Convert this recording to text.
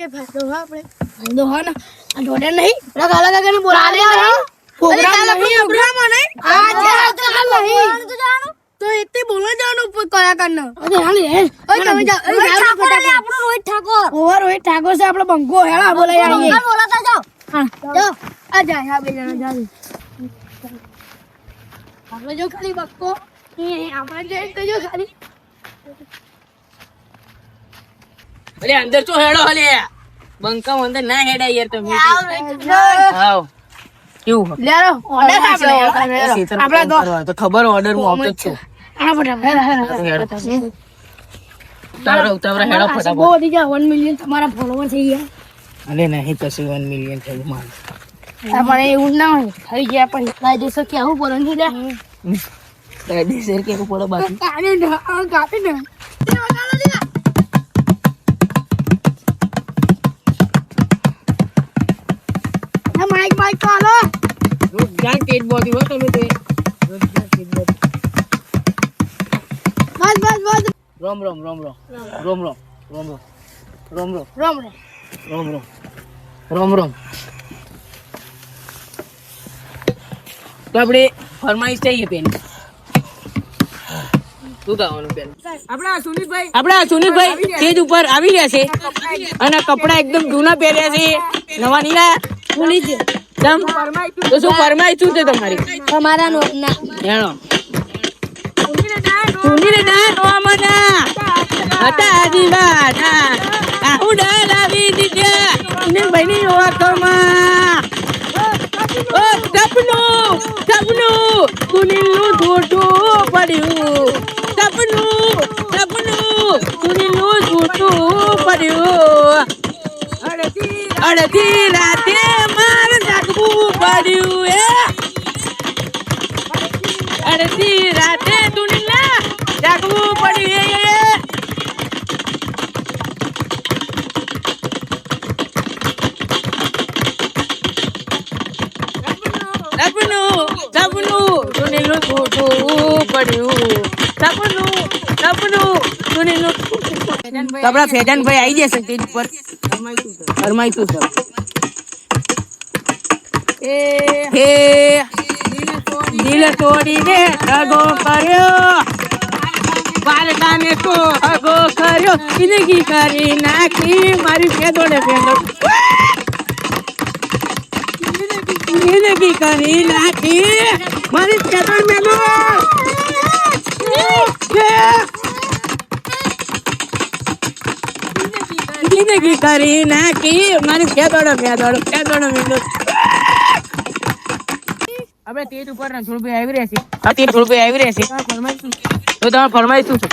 કે ફાયદો હા આપણે ફાયદો હા ના આ જોડે નહીં કાલા કાકાને બોલાવે પ્રોગ્રામ નહીં તો એતે બોલવા જવાનું કલાકારને અરે હાલે તમે જાઓ આપણો રોહિત ઠાકોર રોહિત ઠાકોર છે આપણો બંકો હેળા બોલાઈ આવીએ બોલાતા જાઓ હા જાઓ આ જાય આ બે જણા જાઓ આપણે જો ખાલી બંકો આપણે જઈ તો જો ખાલી અરે અંદર તો હેડો હલે બંકા અંદર ના હેડા યાર તમે આવ કેવું લેરો ઓર્ડર આપણે તો ખબર ઓર્ડર માં આવતો છું આ ફટાફટ ઉતાવળ હેડો ફટાફટ બહુ વધી ગયા 1 મિલિયન તમારા ફોલોવર થઈ ગયા અલે નહીં કશું 1 મિલિયન થયું મારે પણ એવું ના હોય થઈ ગયા પણ કાયદેસર કેવું પડે ને લે કાયદેસર કેવું પડે બાકી કાપી ને માઈક માઈક તો હાલો રોજગાર ટેટ બોડી હો તમે તે રોજગાર ટેટ બોડી બસ બસ બસ રોમ રોમ રોમ રોમ રોમ રોમ રોમ રોમ રોમ રામ રામ રોમ રોમ રોમ રોમ તો આપણે ફરમાઈશ चाहिए બેન શું ગાવાનું બેન આપણા સુનિલભાઈ સ્ટેજ ઉપર આવી રહ્યા છે અને કપડા એકદમ જૂના પહેર્યા છે નવા નીલા ભૂલી જ તમ તો શું ફરમાઈશ શું છે તમારી તમારા નોટના હેણો સુનિલ ના નોમના હતા દીવાના આઉડા લાવી દીધા સુનિલભાઈ ની ઓળખમાં ઓ સપનું સુનિલનું છોટું પડ્યું સપનું સુનિલનું છોટું પડ્યું અડધી રાતે મારે જાગવું પડ્યું અડધી રાતે સુનિલના જાગવું પડ્યું સપનું સુનિલનું છોટું પડ્યું સપનું સુનિલનું આપણા ફેજાનભાઈ આવી જશે સ્ટેજ ઉપર ફરમાઈશું સર હે દિલ તોડીને દગો કર્યો બાલકાને તો દગો કર્યો જિંદગી કરી નાખી મારી ફેદોડે ફેદો જિંદગી કરી નાખી મારી ફેદોડ મેલો જિંદગી કરી નાખી મારી ફેદોડે મેલો આપણે તેજ ઉપર રણછોડભાઈ આવી રહ્યા છે હા તેજ છોડભાઈ આવી રહ્યા છે તો તમે ફરમાઈશ શું છે